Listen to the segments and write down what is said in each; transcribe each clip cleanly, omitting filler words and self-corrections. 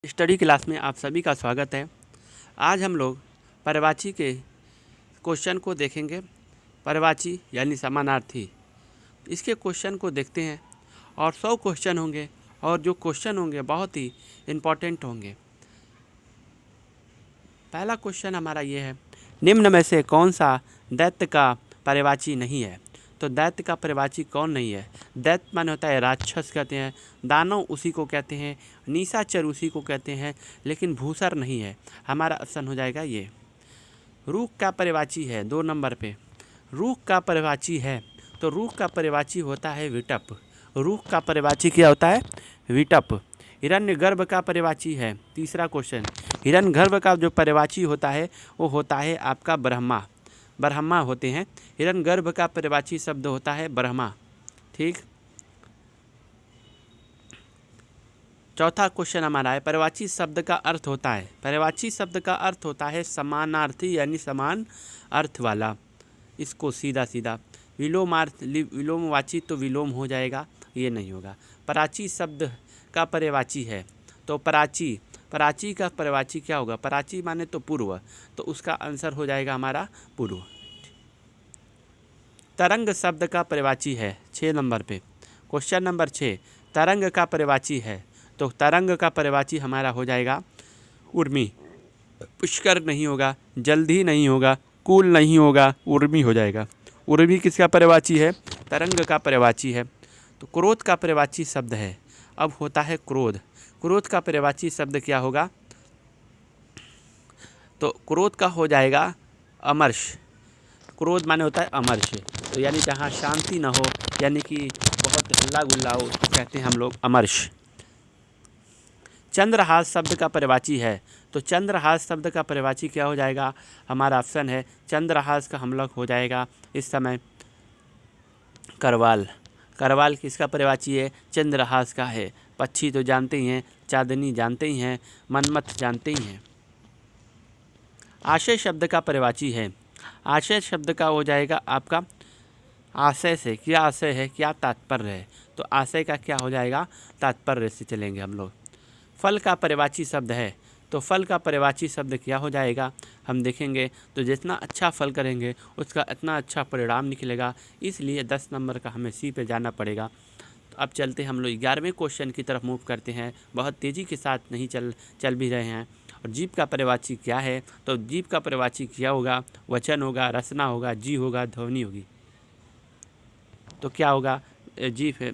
Study class में आप सभी का स्वागत है। आज हम लोग पर्यायवाची के क्वेश्चन को देखेंगे। पर्यायवाची यानी समानार्थी, इसके क्वेश्चन को देखते हैं और 100 क्वेश्चन होंगे और जो क्वेश्चन होंगे बहुत ही इम्पोर्टेंट होंगे। पहला क्वेश्चन हमारा ये है, निम्न में से कौन सा दैत्य का पर्यायवाची नहीं है। तो दैत्य का पर्यायवाची कौन नहीं है? दैत्य माने होता है राक्षस कहते हैं, दानव उसी को कहते हैं, निशाचर उसी को कहते हैं, लेकिन भूसर नहीं है। हमारा ऑप्शन हो जाएगा ये। रूख का पर्यायवाची है 2 नंबर पे। रूख का पर्यायवाची है तो रूख का पर्यायवाची होता है विटप। रूख का पर्यायवाची क्या होता है? विटप। हिरण्यगर्भ का पर्यायवाची है तीसरा क्वेश्चन। हिरण्यगर्भ का जो पर्यायवाची होता है वो होता है आपका ब्रह्मा। ब्रह्मा होते हैं। हिरण्यगर्भ का पर्यायवाची शब्द होता है ब्रह्मा। ठीक। चौथा क्वेश्चन हमारा है, पर्यायवाची शब्द का अर्थ होता है। पर्यायवाची शब्द का अर्थ होता है समानार्थी यानी समान अर्थ वाला। इसको सीधा सीधा विलोमवाची तो विलोम हो जाएगा, ये नहीं होगा। प्राची शब्द का पर्यायवाची है तो प्राची का पर्यायवाची क्या होगा? प्राची माने तो पूर्व, तो उसका आंसर हो जाएगा हमारा पूर्व। तरंग शब्द का पर्यायवाची है 6 नंबर पे। क्वेश्चन नंबर 6, तरंग का पर्यायवाची है तो तरंग का पर्यायवाची हमारा हो जाएगा उर्मी। पुष्कर नहीं होगा, जल्दी नहीं होगा, कूल नहीं होगा, उर्मी हो जाएगा। उर्मी किसका पर्यायवाची है? तरंग का पर्यायवाची है। तो क्रोध का पर्यायवाची शब्द है, अब होता है क्रोध। क्रोध का पर्यायवाची शब्द क्या होगा? तो क्रोध का हो जाएगा अमर्ष। क्रोध माने होता है अमर्ष, तो यानी जहाँ शांति ना हो, यानी कि बहुत हल्ला गुल्ला हो, तो कहते हैं हम लोग अमर्ष। चंद्रहास शब्द का पर्यायवाची है तो चंद्रहास शब्द का पर्यायवाची क्या हो जाएगा? हमारा ऑप्शन है चंद्रहास का हम लोग हो जाएगा इस समय करवाल। करवाल किसका पर्यायवाची है? चंद्रहास का है। पक्षी तो जानते ही हैं, चांदनी जानते ही हैं, मनमथ जानते ही हैं। आशय शब्द का पर्यायवाची है। आशय शब्द का हो जाएगा आपका आशय से, क्या आशय है, क्या तात्पर्य है, तो आशय का क्या हो जाएगा? तात्पर्य से चलेंगे हम लोग। फल का पर्यायवाची शब्द है तो फल का पर्यायवाची शब्द क्या हो जाएगा? हम देखेंगे तो जितना अच्छा फल करेंगे उसका इतना अच्छा परिणाम निकलेगा, इसलिए 10 नंबर का हमें सी पे जाना पड़ेगा। तो अब चलते हम लोग 11वें क्वेश्चन की तरफ मूव करते हैं। बहुत तेज़ी के साथ नहीं चल भी रहे हैं। और जीव का पर्यायवाची क्या है? तो जीव का पर्यायवाची क्या होगा? वचन होगा, रचना होगा, जी होगा, ध्वनि होगी। तो क्या होगा? जीव है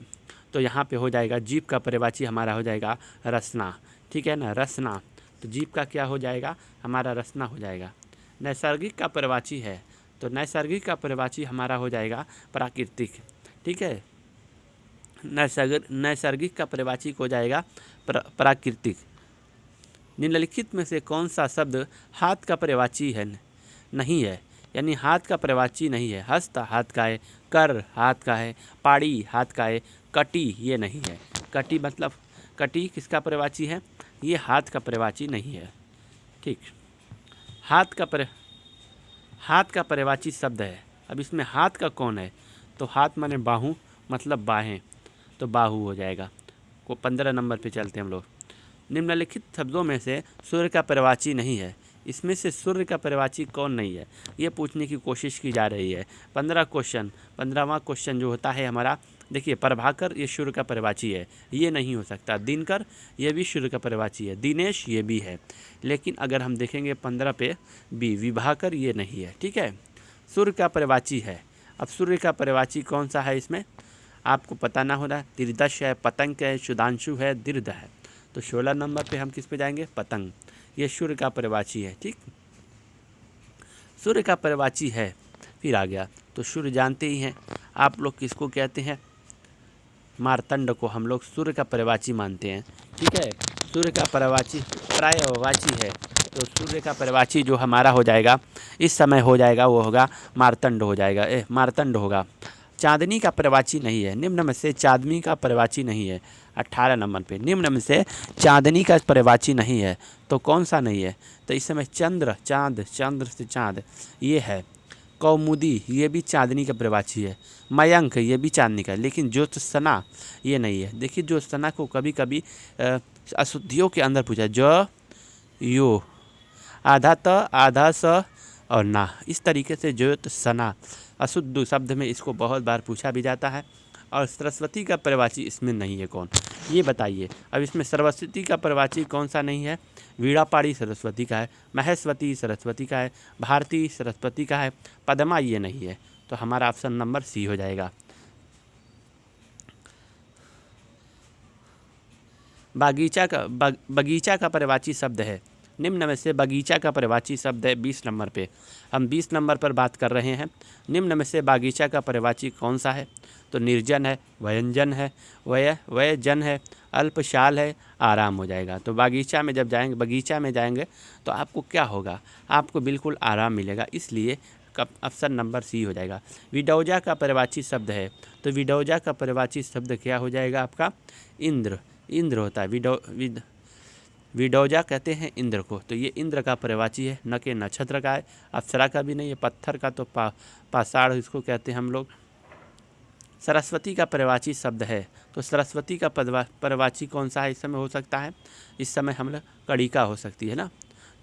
तो यहाँ पे हो जाएगा जीव का पर्यायवाची हमारा हो जाएगा रचना। ठीक है ना, रचना। तो जीव का क्या हो जाएगा? हमारा रचना हो जाएगा। नैसर्गिक का पर्यायवाची है तो नैसर्गिक का पर्यायवाची हमारा हो जाएगा प्राकृतिक। ठीक है, नैसर्गिक का पर्यायवाची हो जाएगा प्राकृतिक। निम्नलिखित में से कौन सा शब्द हाथ का पर्यायवाची है? नहीं है, यानी हाथ का पर्यायवाची नहीं है। हस्त हाथ का है, कर हाथ का है, पाड़ी हाथ का है, कटी ये नहीं है। कटी मतलब कटी किसका पर्यायवाची है? ये हाथ का पर्यायवाची नहीं है। ठीक, हाथ का पर्यायवाची शब्द है। अब इसमें हाथ का कौन है? तो हाथ माने बाहू, मतलब बाहें, तो बाहू हो जाएगा। को 15 नंबर पे चलते हैं हम लोग। निम्नलिखित शब्दों में से सूर्य का पर्यायवाची नहीं है। इसमें से सूर्य का पर्यायवाची कौन नहीं है, ये पूछने की कोशिश की जा रही है। 15वां क्वेश्चन जो होता है हमारा, देखिए प्रभाकर ये सूर्य का पर्यायवाची है, ये नहीं हो सकता। दिनकर ये भी सूर्य का पर्यायवाची है। दिनेश ये भी है, लेकिन अगर हम देखेंगे 15 पे बी विभाकर ये नहीं है। ठीक है, सूर्य का पर्यायवाची है। अब सूर्य का पर्यायवाची कौन सा है इसमें आपको पता ना होना। त्रिदश है, पतंग है, सुधांशु है, दीर्घ है। तो 16 नंबर पे हम किस पे जाएंगे? पतंग। ये सूर्य का पर्यायवाची है। ठीक, सूर्य का पर्यायवाची है। फिर आ गया तो सूर्य जानते ही हैं आप लोग किसको कहते हैं? मार्तंड को हम लोग सूर्य का पर्यायवाची मानते हैं। ठीक है, सूर्य का पर्यायवाची है तो सूर्य का पर्यायवाची जो हमारा हो जाएगा इस समय हो जाएगा वो होगा मार्तंड हो जाएगा। मार्तंड होगा। चांदनी का पर्यायवाची नहीं है। निम्न में से चांदनी का पर्यायवाची नहीं है। 18 नंबर पे निम्न में से चांदनी का पर्यायवाची नहीं है तो कौन सा नहीं है? तो इस समय चंद्र, चांद, चंद्र से चांद ये है। कौमुदी ये भी चांदनी का पर्यायवाची है। मयंक ये भी चांदनी का, लेकिन ज्योत्सना ये नहीं है। देखिए ज्योत्सना को कभी कभी अशुद्धियों के अंदर पूछा, ज यो, आधा त आधा स और ना, इस तरीके से ज्योत सना अशुद्ध शब्द में इसको बहुत बार पूछा भी जाता है। और सरस्वती का प्रवाची इसमें नहीं है कौन, ये बताइए। अब इसमें सरस्वती का प्रवाची कौन सा नहीं है? वीणापाणी सरस्वती का है, महेश्वती सरस्वती का है, भारती सरस्वती का है, पद्मा ये नहीं है। तो हमारा ऑप्शन नंबर सी हो जाएगा। बगीचा का प्रवाची शब्द है, निम्न में से बगीचा का प्रवाची शब्द है 20 नंबर पे। हम 20 नंबर पर बात कर रहे हैं। निम्न में से बागीचा का प्रवाची कौन सा है? तो निर्जन है, व्यंजन है, वयजन है, अल्पशाल है, आराम हो जाएगा। तो बगीचा में जाएंगे तो आपको क्या होगा? आपको बिल्कुल आराम मिलेगा, इसलिए ऑप्शन नंबर सी हो जाएगा। विडौजा का प्रवाची शब्द है, तो विडौजा का प्रवाची शब्द क्या हो जाएगा आपका? इंद्र। इंद्र होता है, विडौजा कहते हैं इंद्र को। तो ये इंद्र का प्रवाची है, न कि नक्षत्र का है, अप्सरा का भी नहीं है, पत्थर का तो पाषाण इसको कहते हैं हम लोग। सरस्वती का प्रवाची शब्द है, तो सरस्वती का प्रवाची कौन सा है इस समय हो सकता है? इस समय हम लोग कड़िका हो सकती है ना।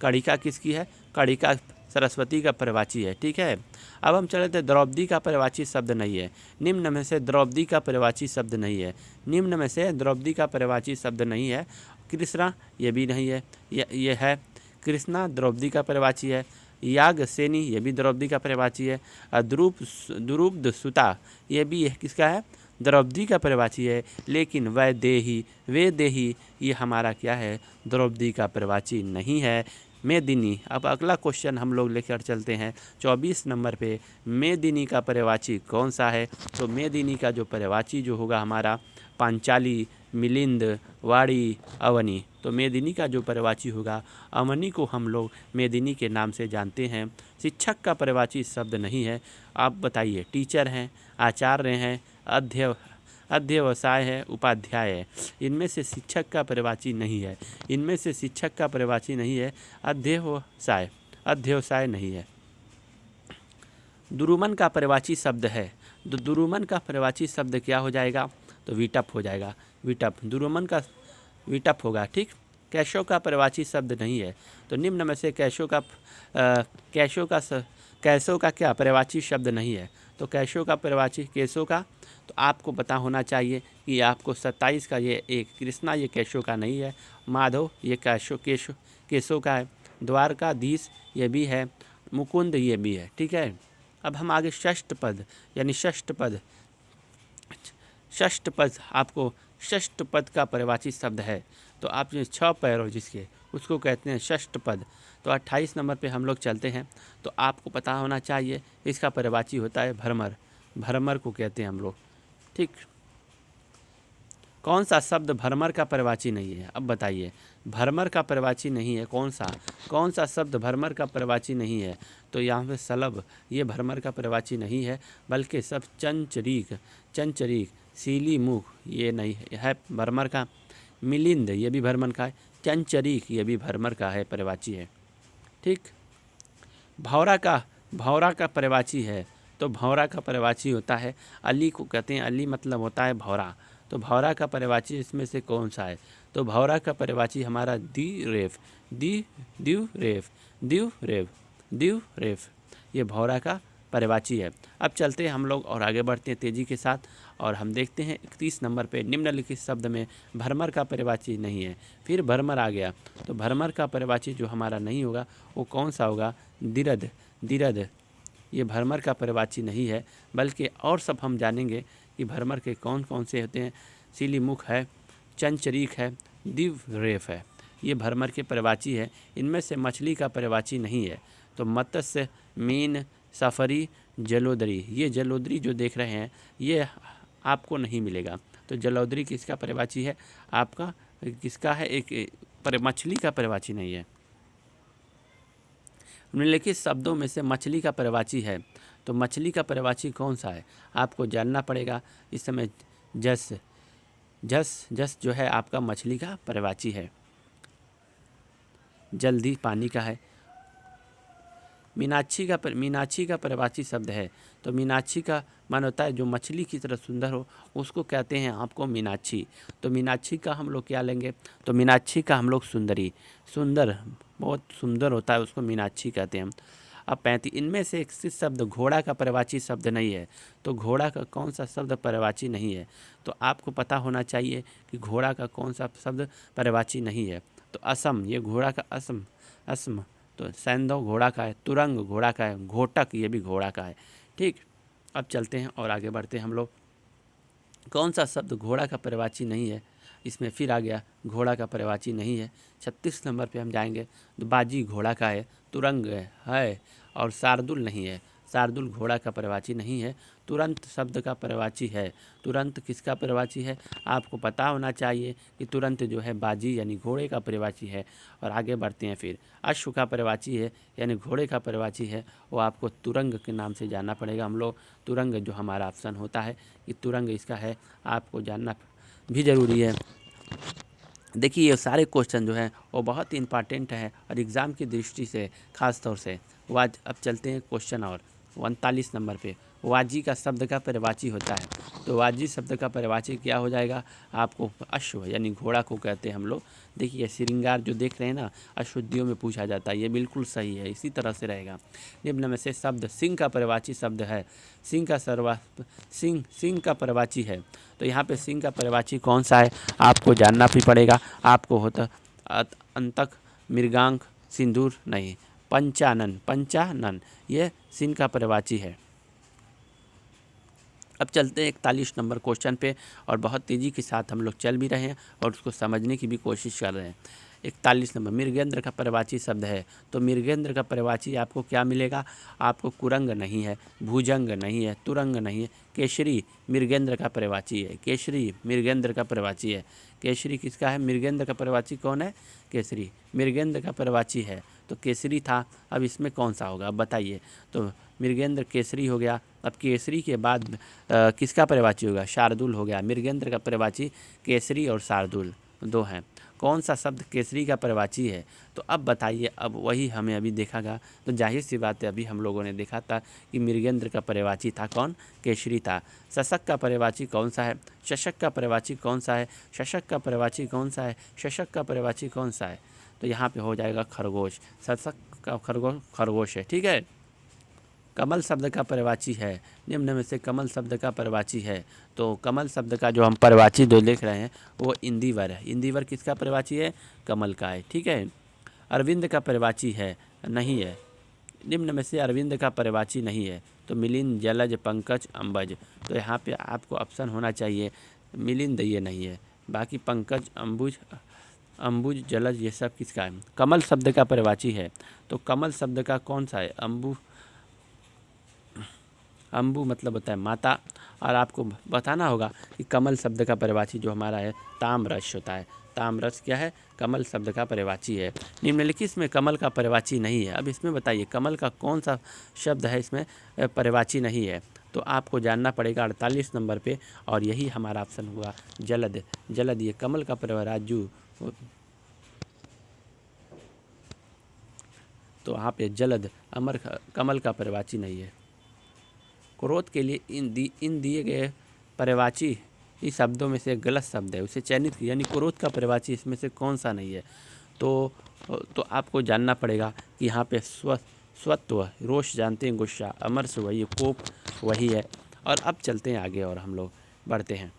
कड़िका किसकी है? कड़िका सरस्वती का प्रवाची है, ठीक है। अब हम चले थे, द्रौपदी का प्रवाची शब्द नहीं है। निम्न में से द्रौपदी का प्रवाची शब्द नहीं है। निम्न में से द्रौपदी का प्रवाची शब्द नहीं है। कृष्णा ये भी नहीं है, ये है। कृष्णा द्रौपदी का प्रवाची है। यागसेनी ये भी द्रौपदी का प्रवाची है। द्रुपद सुता ये भी किसका है? द्रौपदी का प्रवाची है। लेकिन वैदेही ये हमारा क्या है? द्रौपदी का प्रवाची नहीं है। मेदिनी, अब अगला क्वेश्चन हम लोग लेकर चलते हैं 24 नंबर पे। मेदिनी का प्रवाची कौन सा है? तो मेदिनी का जो प्रवाची जो होगा हमारा पांचाली, मिलिंद, वाणी, अवनी। तो मेदिनी का जो प्रवाची होगा, अवनी को हम लोग मेदिनी के नाम से जानते हैं। शिक्षक का प्रवाची शब्द नहीं है। आप बताइए, टीचर हैं, आचार्य हैं, अध्यवसाय है, उपाध्याय है। इनमें से शिक्षक का प्रवाची नहीं है। इनमें से शिक्षक का प्रवाची नहीं है। अध्यवसाय नहीं है। दुरुमन का प्रवाची शब्द है। दुरुमन का प्रवाची शब्द क्या हो जाएगा? तो विटप हो जाएगा। विटप, दुरुमन का विटप होगा, ठीक। कैशो का प्रवाची शब्द नहीं है। तो निम्न में से कैशो का क्या प्रवाची शब्द नहीं है? तो कैशो का प्रवाची केशो का। तो आपको पता होना चाहिए कि आपको 27 का ये एक कृष्णा ये कैशो का नहीं है। माधव ये केशो का है। द्वारकाधीश ये भी है। मुकुंद ये भी है, ठीक है। अब हम आगे षष्ठ पद यानी षष्ठ पद आपको षष्ठ पद का प्रवाची शब्द है। तो आप जो 6 पैरों जिसके उसको कहते हैं षष्ठ पद। तो 28 नंबर पे हम लोग चलते हैं। तो आपको पता होना चाहिए इसका प्रवाची होता है भ्रमर। भ्रमर को कहते हैं हम लोग, ठीक। कौन सा शब्द भ्रमर का प्रवाची नहीं है? अब बताइए, भ्रमर का प्रवाची नहीं है कौन सा शब्द भ्रमर का प्रवाची नहीं है? तो यहाँ पे सलभ ये भ्रमर का प्रवाची नहीं है, बल्कि सब चंचरीक, सीली मुख ये नहीं है भ्रमर का। मिलिंद ये भी भ्रमर का है। चंचरीक ये भी भ्रमर का है, प्रवाची है, ठीक। भौरा का प्रवाची है। तो भौरा का प्रवाची होता है, अली को कहते हैं। अली मतलब होता है भौरा। तो भौरा का प्रवाची इसमें से कौन सा है? तो भौरा का प्रवाची हमारा द्यूरेफ ये भौरा का प्रवाची है। अब चलते हैं हम लोग और आगे बढ़ते हैं तेज़ी के साथ, और हम देखते हैं 31 नंबर पे निम्नलिखित शब्द में भ्रमर का प्रवाची नहीं है। फिर भ्रमर आ गया, तो भ्रमर का प्रवाची जो हमारा नहीं होगा वो कौन सा होगा? दिरद ये भ्रमर का प्रवाची नहीं है, बल्कि और सब हम जानेंगे कि भ्रमर के कौन कौन से होते हैं। सीली मुख है, चंचरीक है, द्यूरेफ है, ये भ्रमर के प्रवाची है। इनमें से मछली का प्रवाची नहीं है। तो मत्स्य, मीन, सफरी, जलोदरी, ये जलोदरी जो देख रहे हैं ये आपको नहीं मिलेगा। तो जलोदरी किसका प्रवाची है? आपका किसका है? मछली का प्रवाची नहीं है। निम्नलिखित शब्दों में से मछली का प्रवाची है। तो मछली का प्रवाची कौन सा है? आपको जानना पड़ेगा। इस समय जस जो है आपका मछली का प्रवाची है। जल्दी पानी का है। मीनाक्षी का पर्यायवाची शब्द है, तो मीनाक्षी का मान होता है जो मछली की तरह सुंदर हो, उसको कहते हैं आपको मीनाक्षी। तो मीनाक्षी का हम लोग क्या लेंगे, तो मीनाक्षी का हम लोग सुंदरी, सुंदर बहुत सुंदर होता है उसको मीनाक्षी कहते हैं हम। अब 35 इनमें से एक शब्द घोड़ा का पर्यायवाची शब्द नहीं है, तो घोड़ा का कौन सा शब्द पर्यायवाची नहीं है, तो आपको पता होना चाहिए कि घोड़ा का कौन सा शब्द पर्यायवाची नहीं है। तो असम, ये घोड़ा का असम, तो सैंधव घोड़ा का है, तुरंग घोड़ा का है, घोटक ये भी घोड़ा का है। ठीक, अब चलते हैं और आगे बढ़ते हैं हम लोग। कौन सा शब्द घोड़ा का पर्यायवाची नहीं है, इसमें फिर आ गया घोड़ा का पर्यायवाची नहीं है। 36 नंबर पे हम जाएंगे, तो बाजी घोड़ा का है, तुरंग है और शार्दुल नहीं है। शार्दुल घोड़ा का पर्यायवाची नहीं है। तुरंत शब्द का पर्यायवाची है। तुरंत किसका पर्यायवाची है, आपको पता होना चाहिए कि तुरंत जो है बाजी यानी घोड़े का पर्यायवाची है। और आगे बढ़ते हैं फिर, अश्व का पर्यायवाची है यानी घोड़े का पर्यायवाची है, वो आपको तुरंग के नाम से जानना पड़ेगा। हम लोग तुरंग जो हमारा ऑप्शन होता है कि तुरंग इसका है, आपको जानना भी ज़रूरी है। देखिए ये सारे क्वेश्चन जो हैं वो बहुत ही इंपॉर्टेंट है और एग्ज़ाम की दृष्टि से ख़ास तौर से। अब चलते हैं क्वेश्चन और 39 नंबर पे, वाजी का शब्द का पर्यायवाची होता है, तो वाजी शब्द का पर्यायवाची क्या हो जाएगा, आपको अश्व यानी घोड़ा को कहते हैं हम लोग। देखिए श्रृंगार जो देख रहे हैं ना, अश्वद्धियों में पूछा जाता है, ये बिल्कुल सही है, इसी तरह से रहेगा। निम्न में से शब्द सिंह का पर्यायवाची शब्द है, सिंह का पर्यायवाची है, तो यहाँ पे सिंह का पर्यायवाची कौन सा है आपको जानना भी पड़ेगा। आपको होता अंतक, मृगांक, सिंदूर नहीं, पंचानन ये सिंह का पर्यायवाची है। अब चलते हैं 41 नंबर क्वेश्चन पे, और बहुत तेज़ी के साथ हम लोग चल भी रहे हैं और उसको समझने की भी कोशिश कर रहे हैं। 41 नंबर, मृगेंद्र का पर्यायवाची शब्द है, तो मृगेंद्र का पर्यायवाची आपको क्या मिलेगा, आपको कुरंग नहीं है, भुजंग नहीं है, तुरंग नहीं है, केसरी मृगेंद्र का पर्यायवाची है, केसरी मृगेंद्र का पर्यायवाची है। केसरी किसका है, मृगेंद्र का पर्यायवाची कौन है, केसरी मृगेंद्र का पर्यायवाची है, तो केसरी था। अब इसमें कौन सा होगा, अब बताइए। तो मृगेंद्र केसरी हो गया, अब केसरी के बाद किसका पर्यायवाची होगा, शार्दुल हो गया। मृगेंद्र का पर्यायवाची केसरी और शार्दुल दो हैं। कौन सा शब्द केसरी का पर्यायवाची है, तो अब बताइए। अब वही हमें अभी देखा गया, तो जाहिर सी बात है अभी हम लोगों ने देखा था कि मृगेंद्र का पर्यायवाची था कौन, केसरी था। शशक का पर्यायवाची कौन सा है, शशक का पर्यायवाची कौन सा है, शशक का पर्यायवाची कौन सा है, शशक का पर्यायवाची कौन सा है, तो यहाँ पे हो जाएगा खरगोश। शशक का खरगोश है, ठीक है। कमल शब्द का पर्यायवाची है, निम्न में से कमल शब्द का पर्यायवाची है, तो कमल शब्द का जो हम पर्यायवाची जो देख रहे हैं वो इंदिवर है। इंदिवर किसका पर्यायवाची है, कमल का है, ठीक है। अरविंद का पर्यायवाची है, नहीं है। निम्न में से अरविंद का पर्यायवाची नहीं है, तो मिलिंद, जलज, पंकज, अम्बज, तो यहाँ पे आपको ऑप्शन होना चाहिए मिलिंद, ये नहीं है। बाकी पंकज, अम्बुज, जलज ये सब किसका है, कमल शब्द का पर्यायवाची है, तो कमल शब्द का कौन सा है, अम्बु मतलब होता है माता, और आपको बताना होगा कि कमल शब्द का पर्यायवाची जो हमारा है ताम्रस होता है। ताम्रस क्या है, कमल शब्द का पर्यायवाची है। निम्नलिखित में कमल का पर्यायवाची नहीं है। अब इसमें बताइए कमल का कौन सा शब्द है इसमें पर्यायवाची नहीं है, तो आपको जानना पड़ेगा 48 नंबर पे, और यही हमारा ऑप्शन हुआ जलद। जलद ये कमल का पर्यायवाची, तो यहाँ पे जलद कमल का पर्यायवाची नहीं है। क्रोध के लिए इन दिए गए पर्यायवाची इस शब्दों में से गलत शब्द है, उसे चयनित किया, यानी क्रोध का पर्यायवाची इसमें से कौन सा नहीं है, तो आपको जानना पड़ेगा कि यहाँ पे स्वत्व, रोष जानते हैं, गुस्सा, अमरस वही, कोप वही है। और अब चलते हैं आगे और हम लोग बढ़ते हैं।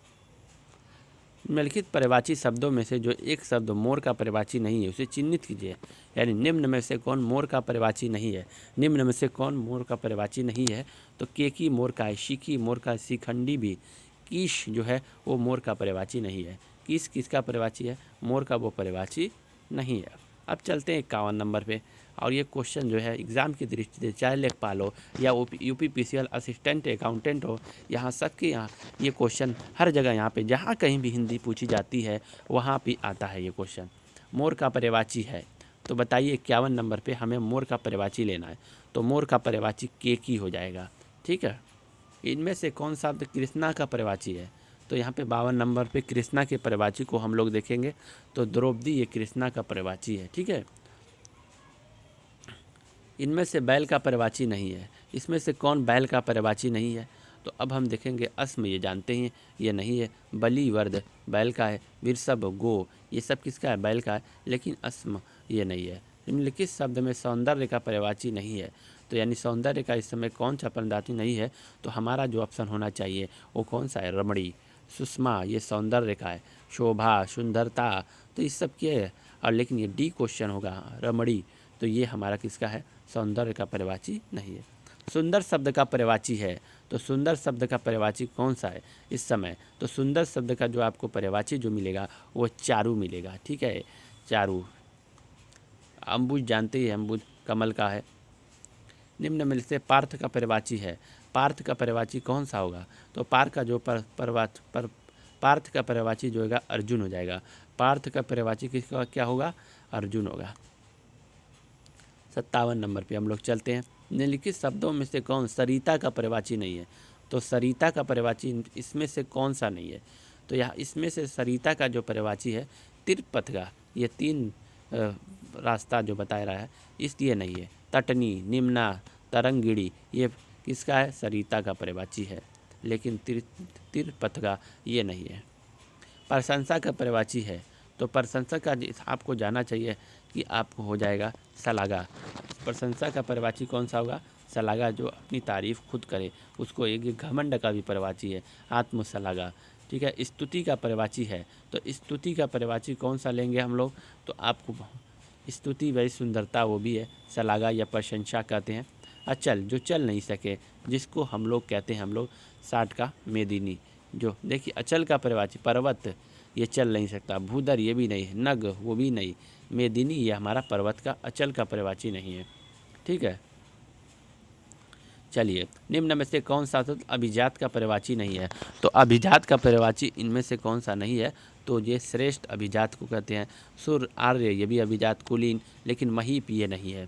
निम्नलिखित पर्यायवाची शब्दों में से जो एक शब्द मोर का पर्यायवाची नहीं है उसे चिन्हित कीजिए, यानी निम्न में से कौन मोर का पर्यायवाची नहीं है। निम्न में से कौन मोर का पर्यायवाची नहीं है, तो केकी मोर का है, शिकी मोर का, शिखंडी भी, कीश जो है वो मोर का पर्यायवाची नहीं है। कीश किसका पर्यायवाची है, मोर का वो पर्यायवाची नहीं है। अब चलते हैं 51 नंबर पे, और ये क्वेश्चन जो है एग्ज़ाम की दृष्टि से चाहे लेखपाल हो या UPPCL असिस्टेंट अकाउंटेंट हो, यहाँ सबके यहाँ ये क्वेश्चन हर जगह यहाँ पे जहाँ कहीं भी हिंदी पूछी जाती है वहाँ पे आता है ये क्वेश्चन। मोर का पर्यायवाची है, तो बताइए 51 नंबर पे हमें मोर का पर्यायवाची लेना है, तो मोर का पर्यायवाची केकी हो जाएगा, ठीक है। इनमें से कौन सा शब्द कृष्णा का पर्यायवाची है, तो यहाँ पे 52 नंबर पे कृष्णा के पर्यायवाची को हम लोग देखेंगे, तो द्रौपदी ये कृष्णा का पर्यायवाची है, ठीक है। इनमें से बैल का पर्यवाची नहीं है। इसमें से कौन बैल का पर्यवाची नहीं है? तो अब हम देखेंगे अस्म, ये जानते हैं ये नहीं है। बलि वर्द बैल का है। वृषभ गो ये सब किसका है? बैल का है। लेकिन अस्म ये नहीं है। निम्नलिखित शब्द में सौंदर्य का पर्यवाची नहीं है। तो यानी सौंदर्य का इस समय कौन सा पर्यवाची नहीं है? तो हमारा जो ऑप्शन होना चाहिए वो कौन सा है? रमणी। सुषमा ये सौंदर्य का है। शोभा, सुंदरता, तो इस सब के है। और लेकिन ये डी क्वेश्चन होगा, रमणी, तो ये हमारा किसका है? सौंदर्य का पर्यवाची नहीं है। सुंदर शब्द का पर्यवाची है। तो सुंदर शब्द का पर्यवाची कौन सा है इस समय? तो सुंदर शब्द का जो आपको पर्यवाची जो मिलेगा वो चारु मिलेगा। ठीक है, चारु। अम्बुज जानते ही, अम्बुज कमल का है। निम्न में से पार्थ का पर्यवाची है। पार्थ का पर्यवाची कौन सा होगा? तो पार्थ का जो पार्थ का पर्यवाची जो होगा अर्जुन हो जाएगा। पार्थ का पर्यवाची किसका क्या होगा? अर्जुन होगा। 57 नंबर पे हम लोग चलते हैं। निम्नलिखित शब्दों में से कौन सरिता का पर्यवाची नहीं है? तो सरिता का पर्यवाची इसमें से कौन सा नहीं है? तो यहाँ इसमें से सरिता का जो पर्यवाची है तिरपथ का, ये 3 रास्ता जो बता रहा है इसलिए नहीं है। तटनी, निम्ना, तरंगिणी ये किसका है? सरिता का पर्यवाची है। लेकिन तिरपथ का ये नहीं है। प्रशंसा का पर्यवाची है। तो प्रशंसा का आपको जानना चाहिए कि आपको हो जाएगा शलाघा। प्रशंसा का पर्यवाची कौन सा होगा? शलाघा, जो अपनी तारीफ खुद करे उसको एक घमंड का भी पर्यवाची है, आत्मशलाघा। ठीक है। स्तुति का पर्यवाची है। तो स्तुति का पर्यवाची कौन सा लेंगे हम लोग? तो आपको स्तुति वही सुंदरता वो भी है, शलाघा या प्रशंसा कहते हैं। अचल, जो चल नहीं सके, जिसको हम लोग कहते हैं हम लोग 60 का मेदिनी। जो देखिए अचल का पर्यवाची पर्वत, ये चल नहीं सकता। भूदर ये भी नहीं है। नग वो भी नहीं। मेदिनी ये हमारा पर्वत का अचल का पर्यवाची नहीं है। ठीक है। चलिए, निम्न में से कौन सा अभिजात का पर्यवाची नहीं है? तो अभिजात का पर्यवाची इनमें से कौन सा नहीं है? तो ये श्रेष्ठ अभिजात को कहते हैं। सुर, आर्य ये भी अभिजात, कुलीन, लेकिन महीप ये नहीं है।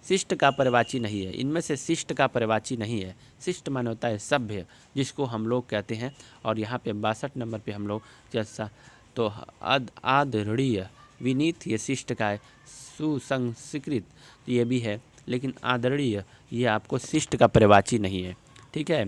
शिष्ट का पर्यवाची नहीं है। इनमें से शिष्ट का पर्यवाची नहीं है। शिष्ट मान होता है सभ्य, जिसको हम लोग कहते हैं। और यहाँ पे 62 नंबर पे हम लोग जैसा तो आदरणीय, विनीत ये शिष्ट का है। सुसंस्कृत ये भी है, लेकिन आदरणीय ये आपको शिष्ट का पर्यवाची नहीं है। ठीक है।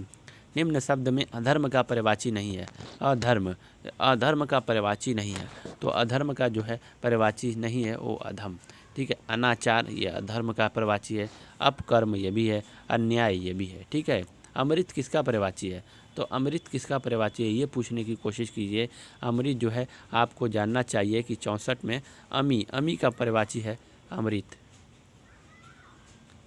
निम्न शब्द में अधर्म का पर्यवाची नहीं है। अधर्म का पर्यवाची नहीं है। तो अधर्म का जो है पर्यवाची नहीं है वो अधम। ठीक है। अनाचार ये अधर्म का पर्यवाची है। अपकर्म ये भी है। अन्याय ये भी है। ठीक है। अमृत किसका पर्यवाची है? तो अमृत किसका पर्यवाची है ये पूछने की कोशिश कीजिए। अमृत जो है आपको जानना चाहिए कि 64 में अमी का पर्यवाची है अमृत।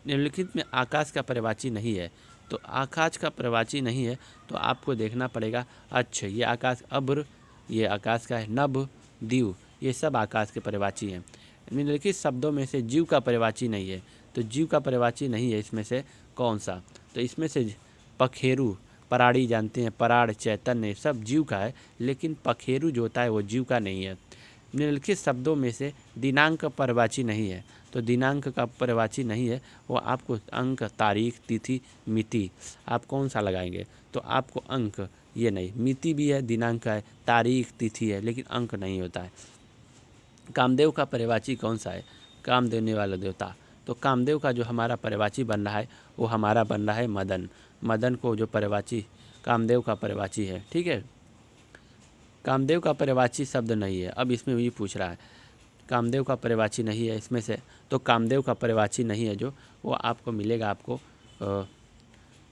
निम्नलिखित में आकाश का पर्यवाची नहीं है। तो आकाश का पर्यवाची नहीं है तो आपको देखना पड़ेगा। अच्छा, ये आकाश, अब्र ये आकाश का है। नभ, दीव ये सब आकाश के पर्यवाची हैं। निम्नलिखित शब्दों में से जीव का पर्यवाची नहीं है। तो जीव का पर्यवाची नहीं है इसमें से कौन सा? तो इसमें से पखेरु, पराड़ी जानते हैं, पराड़, चैतन्य सब जीव का है, लेकिन पखेरु जो होता है वो जीव का नहीं है। निम्नलिखित शब्दों में से दिनांक का पर्यवाची नहीं है। तो दिनांक का पर्यवाची नहीं है, वो आपको अंक, तारीख, तिथि, मिति आप कौन सा लगाएंगे? तो आपको अंक ये नहीं, मिति भी है, दिनांक है, तारीख, तिथि है, लेकिन अंक नहीं होता है। कामदेव का पर्यवाची कौन सा है? काम देने वाला देवता। तो कामदेव का जो हमारा पर्यवाची बन रहा है वो हमारा बन रहा है मदन। मदन को जो पर्यवाची कामदेव का पर्यवाची है। ठीक है। कामदेव का पर्यवाची शब्द नहीं है। अब इसमें भी पूछ रहा है कामदेव का पर्यवाची नहीं है इसमें से। तो कामदेव का पर्यवाची नहीं है जो वो आपको मिलेगा आपको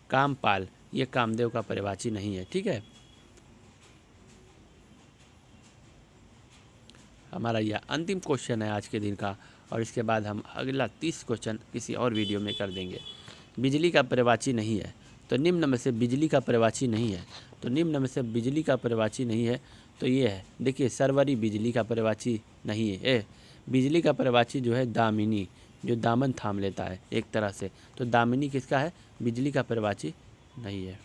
कामपाल, ये कामदेव का पर्यवाची नहीं है। ठीक है। हमारा यह अंतिम क्वेश्चन है आज के दिन का, और इसके बाद हम अगला 30 क्वेश्चन किसी और वीडियो में कर देंगे। बिजली का पर्यवाची नहीं है। तो निम्न में से बिजली का पर्यवाची नहीं है। तो निम्न में से बिजली का पर्यवाची नहीं है तो ये है, देखिए सरवरी बिजली का पर्यवाची नहीं है। बिजली का पर्यवाची जो है दामिनी, जो दामन थाम लेता है एक तरह से। तो दामिनी किसका है? बिजली का पर्यवाची नहीं है।